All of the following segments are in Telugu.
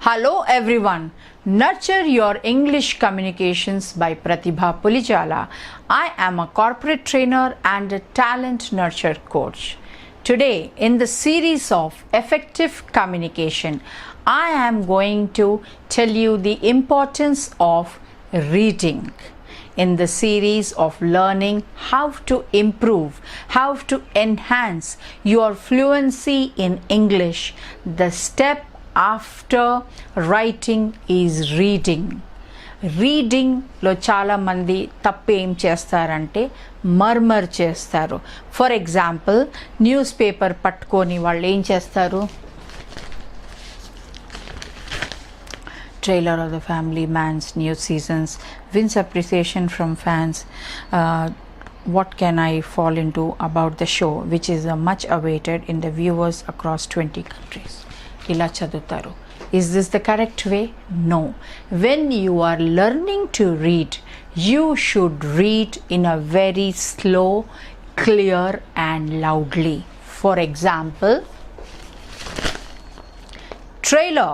Hello everyone. Nurture your English communications by Pratibha Pulijala. I am a corporate trainer and a talent nurture coach. Today in the series of effective communication, I am going to tell you the importance of reading. In the series of learning how to improve, how to enhance your fluency in English, the step after writing is reading. రీడింగ్లో చాలామంది తప్పు ఏం చేస్తారంటే మర్మర్ చేస్తారు. ఫర్ ఎగ్జాంపుల్ న్యూస్ పేపర్ పట్టుకొని వాళ్ళు ఏం చేస్తారు, trailer of the family man's new seasons wins appreciation from fans, what can I fall into about the show which is much awaited in the viewers across 20 countries. Ila chadutaru. Is this the correct way? No. When you are learning to read, you should read in a very slow, clear and loudly. For example, trailer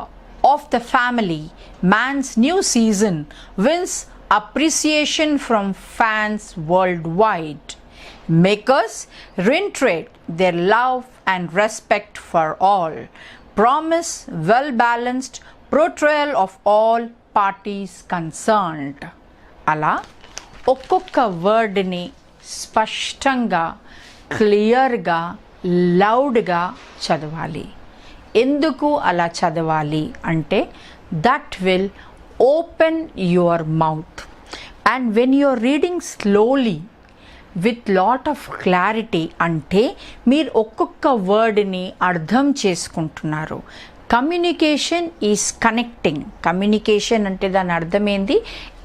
of the family man's new season wins appreciation from fans worldwide. Makers reiterate their love and respect for all. Promise well-balanced portrayal of all parties concerned. అలా ఒక్కొక్క వర్డ్ని స్పష్టంగా, క్లియర్గా, లౌడ్గా చదవాలి. ఎందుకు అలా చదవాలి అంటే that will open your mouth, and when you are reading slowly with lot of clarity అంటే మీరు ఒక్కొక్క వర్డ్ని అర్థం చేసుకుంటున్నారు. Communication is connecting. కమ్యూనికేషన్ అంటే దాని అర్థమైంది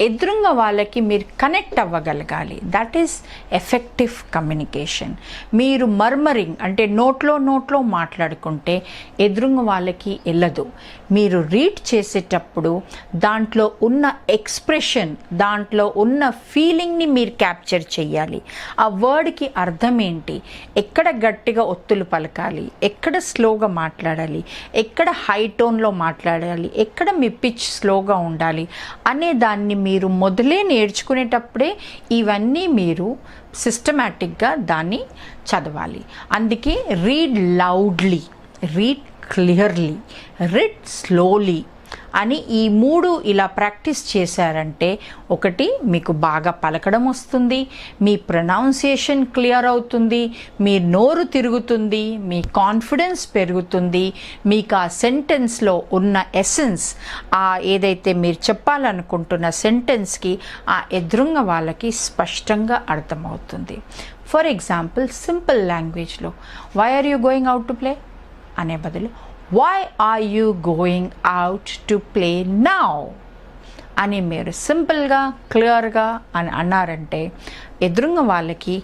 ఎదురుగా వాళ్ళకి మీరు కనెక్ట్ అవ్వగలగాలి. That is effective communication. మీరు మర్మరింగ్ అంటే నోట్లో మాట్లాడుకుంటే ఎదురుగా వాళ్ళకి వెళ్ళదు. మీరు రీడ్ చేసేటప్పుడు దాంట్లో ఉన్న ఎక్స్ప్రెషన్, దాంట్లో ఉన్న ఫీలింగ్ని మీరు క్యాప్చర్ చేయాలి. ఆ వర్డ్కి అర్థం ఏంటి, ఎక్కడ గట్టిగా ఒత్తులు పలకాలి, ఎక్కడ స్లోగా మాట్లాడాలి, ఎక్కడ హై టోన్లో మాట్లాడాలి, ఎక్కడ మీ పిచ్ స్లోగా ఉండాలి అనే దాన్ని మీరు మొదలే నేర్చుకునేటప్పుడే ఇవన్నీ మీరు సిస్టమేటిక్గా దాన్ని చదవాలి. అందుకే read loudly, read clearly, read slowly అని ఈ మూడు ఇలా ప్రాక్టీస్ చేశారంటే ఒకటి మీకు బాగా పలకడం వస్తుంది, మీ ప్రొనౌన్సియేషన్ క్లియర్ అవుతుంది, మీ నోరు తిరుగుతుంది, మీ కాన్ఫిడెన్స్ పెరుగుతుంది, మీకు ఆ సెంటెన్స్లో ఉన్న ఎసెన్స్, ఆ ఏదైతే మీరు చెప్పాలనుకుంటున్న సెంటెన్స్కి ఆ ఎదురుంగ వాళ్ళకి స్పష్టంగా అర్థమవుతుంది. ఫర్ ఎగ్జాంపుల్ సింపుల్ లాంగ్వేజ్లో why are you going out to play అనే బదులు why are you going out to play now అని మీరు సింపుల్గా, క్లియర్గా అని అన్నారంటే ఎదురుంగ వాళ్ళకి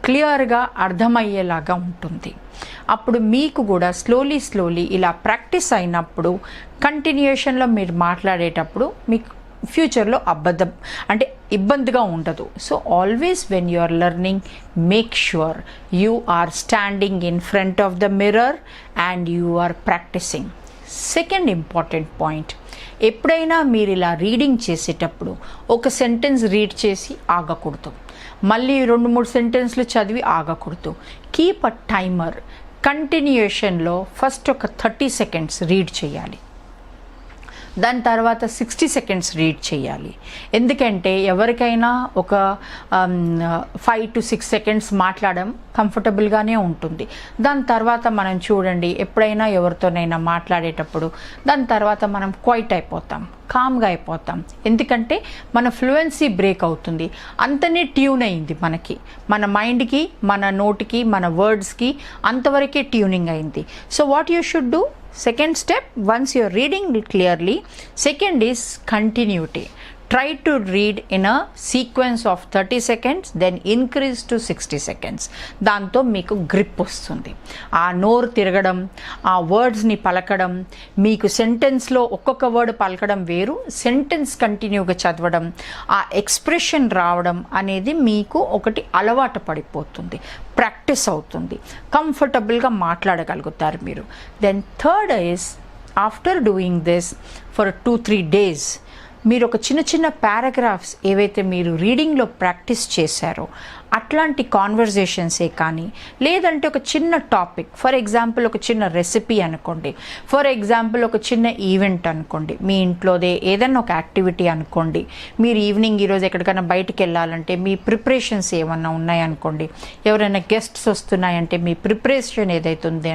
క్లియర్గా అర్థమయ్యేలాగా ఉంటుంది. అప్పుడు మీకు కూడా స్లోలీ ఇలా ప్రాక్టీస్ అయినప్పుడు కంటిన్యూషన్లో మీరు మాట్లాడేటప్పుడు మీకు ఫ్యూచర్లో అంటే ఇబ్బందిగా ఉండదు. So always when you are learning, make sure you are standing in front of the mirror and you are practising. Second important point, ఎప్పుడైనా మీరు ఇలా రీడింగ్ చేసేటప్పుడు ఒక సెంటెన్స్ రీడ్ చేసి ఆగకూడదు, మళ్ళీ 2-3 సెంటెన్స్లు చదివి ఆగకూడదు. Keep a timer. కంటిన్యూషన్లో ఫస్ట్ ఒక 30 సెకండ్స్ రీడ్ చేయాలి, దాని తర్వాత 60 సెకండ్స్ రీడ్ చేయాలి. ఎందుకంటే ఎవరికైనా ఒక 5 to 6 సెకండ్స్ మాట్లాడడం కంఫర్టబుల్గానే ఉంటుంది. దాని తర్వాత మనం చూడండి, ఎప్పుడైనా ఎవరితోనైనా మాట్లాడేటప్పుడు దాని తర్వాత మనం క్వైట్ అయిపోతాం, కామ్గా అయిపోతాం. ఎందుకంటే మన ఫ్లూయెన్సీ బ్రేక్ అవుతుంది. అంతనే ట్యూన్ అయింది మనకి, మన మైండ్కి, మన నోటికి, మన వర్డ్స్కి అంతవరకే ట్యూనింగ్ అయింది. So what you should do? Second step, once you're reading it clearly, second is continuity. Try to read in a sequence of 30 seconds, then increase to 60 seconds. దాంతో మీకు గ్రిప్ వస్తుంది. ఆ నోరు తిరగడం, ఆ వర్డ్స్ని పలకడం, మీకు సెంటెన్స్లో ఒక్కొక్క వర్డ్ పలకడం వేరు, సెంటెన్స్ కంటిన్యూగా చదవడం, ఆ ఎక్స్ప్రెషన్ రావడం అనేది మీకు ఒకటి అలవాటు పడిపోతుంది, ప్రాక్టీస్ అవుతుంది, కంఫర్టబుల్గా మాట్లాడగలుగుతారు మీరు. Then third is after doing this for 2-3 days మీరు ఒక చిన్న చిన్న పారాగ్రాఫ్స్ ఏవైతే మీరు రీడింగ్లో ప్రాక్టీస్ చేశారో అట్లాంటి కాన్వర్జేషన్సే కానీ, లేదంటే ఒక చిన్న టాపిక్, ఫర్ ఎగ్జాంపుల్ ఒక చిన్న రెసిపీ అనుకోండి, ఫర్ ఎగ్జాంపుల్ ఒక చిన్న ఈవెంట్ అనుకోండి, మీ ఇంట్లోదే ఏదన్నా ఒక యాక్టివిటీ అనుకోండి, మీరు ఈవినింగ్ ఈరోజు ఎక్కడికైనా బయటికి వెళ్ళాలంటే మీ ప్రిపరేషన్స్ ఏమన్నా ఉన్నాయనుకోండి, ఎవరైనా గెస్ట్స్ వస్తున్నాయంటే మీ ప్రిపరేషన్ ఏదైతే ఉంది,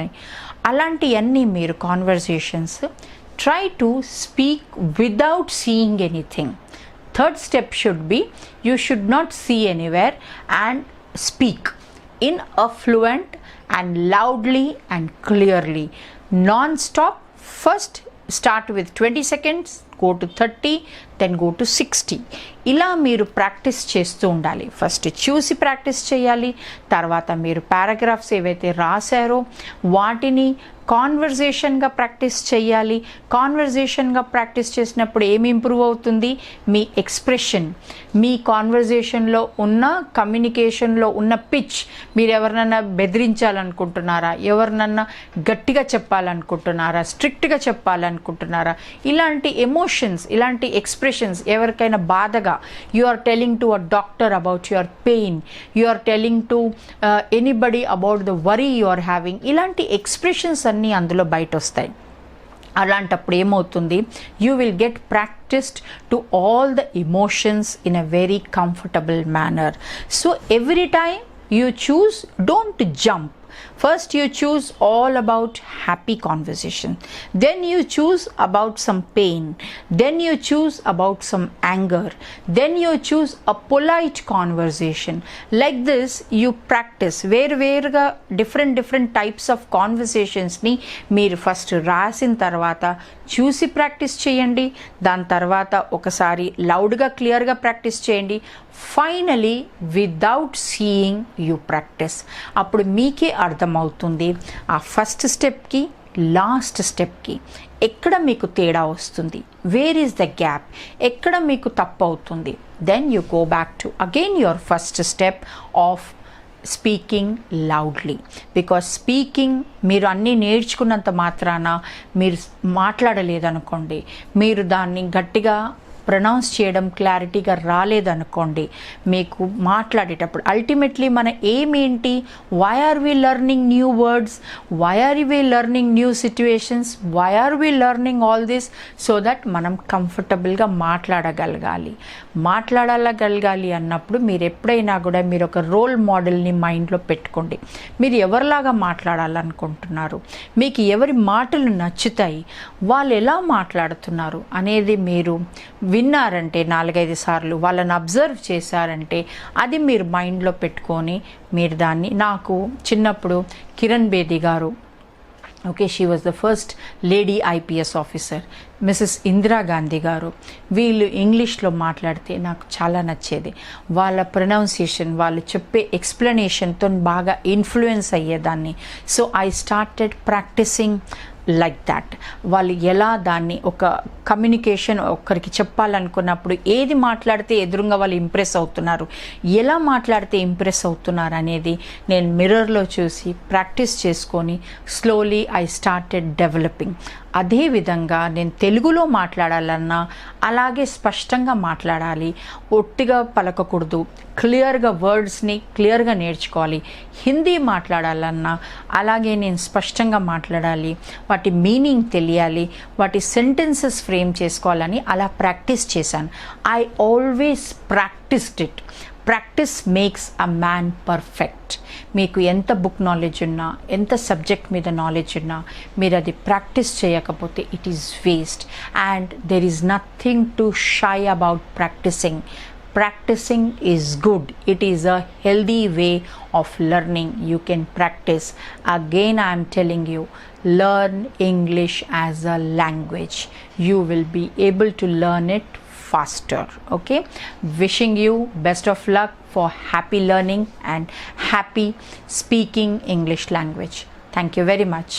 అలాంటివన్నీ మీరు conversations try to speak without seeing anything. Third step should be you should not see anywhere and speak in a fluent and loudly and clearly, non-stop. First start with 20 seconds, go to 30, then go to 60. ఇలా మీరు ప్రాక్టీస్ చేస్తూ ఉండాలి. ఫస్ట్ చూసి ప్రాక్టీస్ చేయాలి, తర్వాత మీరు పారాగ్రాఫ్స్ ఏవైతే రాశారో వాటిని కాన్వర్జేషన్గా ప్రాక్టీస్ చేయాలి. కాన్వర్జేషన్గా ప్రాక్టీస్ చేసినప్పుడు ఏమి ఇంప్రూవ్ అవుతుంది? మీ ఎక్స్ప్రెషన్, మీ కాన్వర్జేషన్లో ఉన్న కమ్యూనికేషన్లో ఉన్న పిచ్. మీరు ఎవరినన్నా బెదిరించాలనుకుంటున్నారా, ఎవరినన్నా గట్టిగా చెప్పాలనుకుంటున్నారా, స్ట్రిక్ట్గా చెప్పాలనుకుంటున్నారా, ఇలాంటి ఎమోషన్స్, ఇలాంటి ఎక్స్ప్రెషన్స్, ఎవరికైనా బాధగా you are telling to a doctor about your pain, you are telling to anybody about the worry you are having, ఇలాంటి ఎక్స్ప్రెషన్స్ అన్నీ అందులో బయట వస్తాయి. అలాంటప్పుడు ఏమవుతుంది? You will get practised to all the emotions in a very comfortable manner. So every time you choose, don't jump. First you choose all about happy conversation, then you choose about some pain, then you choose about some anger, then you choose a polite conversation. Like this you practice వేరుగా different types of conversations ని మీరు ఫస్ట్ రాసిన తర్వాత చూసి ప్రాక్టీస్ చేయండి. దాని తర్వాత ఒకసారి లౌడ్గా క్లియర్గా ప్రాక్టీస్ చేయండి. Finally without seeing you practice. అప్పుడు మీకే అర్థమవుతుంది ఆ ఫస్ట్ స్టెప్కి లాస్ట్ స్టెప్కి ఎక్కడ మీకు తేడా వస్తుంది, వేర్ ఈజ్ ద గ్యాప్, ఎక్కడ మీకు తప్పు అవుతుంది. Then you go back to again your first step of speaking loudly. Because speaking మీరు అన్నీ నేర్చుకున్నంత మాత్రాన మీరు మాట్లాడలేదనుకోండి, మీరు దాన్ని గట్టిగా ప్రొనౌన్స్ చేయడం క్లారిటీగా రాలేదనుకోండి, మీకు మాట్లాడేటప్పుడు అల్టిమేట్లీ మన ఎయిమ్ ఏంటి? Why are we learning new words, why are we learning new situations, why are we learning all this? So that మనం కంఫర్టబుల్గా మాట్లాడగలగాలి అన్నప్పుడు మీరు ఎప్పుడైనా కూడా మీరు ఒక రోల్ మోడల్ని మైండ్లో పెట్టుకోండి. మీరు ఎవరిలాగా మాట్లాడాలనుకుంటున్నారు, మీకు ఎవరి మాటలు నచ్చుతాయి, వాళ్ళు ఎలా మాట్లాడుతున్నారు అనేది మీరు విన్నారంటే 4-5 సార్లు వాళ్ళని అబ్జర్వ్ చేశారంటే అది మీరు మైండ్లో పెట్టుకొని మీరు దాన్ని. నాకు చిన్నప్పుడు కిరణ్ బేది గారు, okay, she was the first lady IPS officer, Mrs Indira Gandhi గారు, వీళ్ళు ఇంగ్లీష్లో మాట్లాడితే నాకు చాలా నచ్చేది. వాళ్ళ ప్రొనౌన్సియేషన్, వాళ్ళు చెప్పే ఎక్స్ప్లెనేషన్తో బాగా ఇన్ఫ్లుయెన్స్ అయ్యేదాన్ని. So I started practising like that. వాళ్ళు ఎలా దాన్ని ఒక కమ్యూనికేషన్ ఒక్కరికి చెప్పాలనుకున్నప్పుడు ఏది మాట్లాడితే ఎదురుగా వాళ్ళు ఇంప్రెస్ అవుతున్నారు, ఎలా మాట్లాడితే ఇంప్రెస్ అవుతున్నారు అనేది నేను మిర్రర్లో చూసి ప్రాక్టీస్ చేసుకొని స్లోలీ ఐ స్టార్టెడ్ డెవలపింగ్. అదేవిధంగా నేను తెలుగులో మాట్లాడాలన్నా అలాగే స్పష్టంగా మాట్లాడాలి, ఒట్టిగా పలకకూడదు, క్లియర్గా వర్డ్స్ని క్లియర్గా నేర్చుకోవాలి. హిందీ మాట్లాడాలన్నా అలాగే నేను స్పష్టంగా మాట్లాడాలి, వాటి మీనింగ్ తెలియాలి, వాటి సెంటెన్సెస్ ఫ్రేమ్ చేసుకోవాలని అలా ప్రాక్టీస్ చేశాను. I always practised it. Practice makes a man perfect. మీకు ఎంత బుక్ నాలెడ్జ్ ఉన్నా, ఎంత సబ్జెక్ట్ మీద నాలెడ్జ్ ఉన్నా, మీరు అది ప్రాక్టీస్ చేయకపోతే it is waste. And there is nothing to shy about practising. Practicing is good. It is a healthy way of learning. You can practice. Again, I am telling you, learn English as a language. You will be able to learn it faster. Okay, wishing you best of luck for happy learning and happy speaking English language. Thank you very much.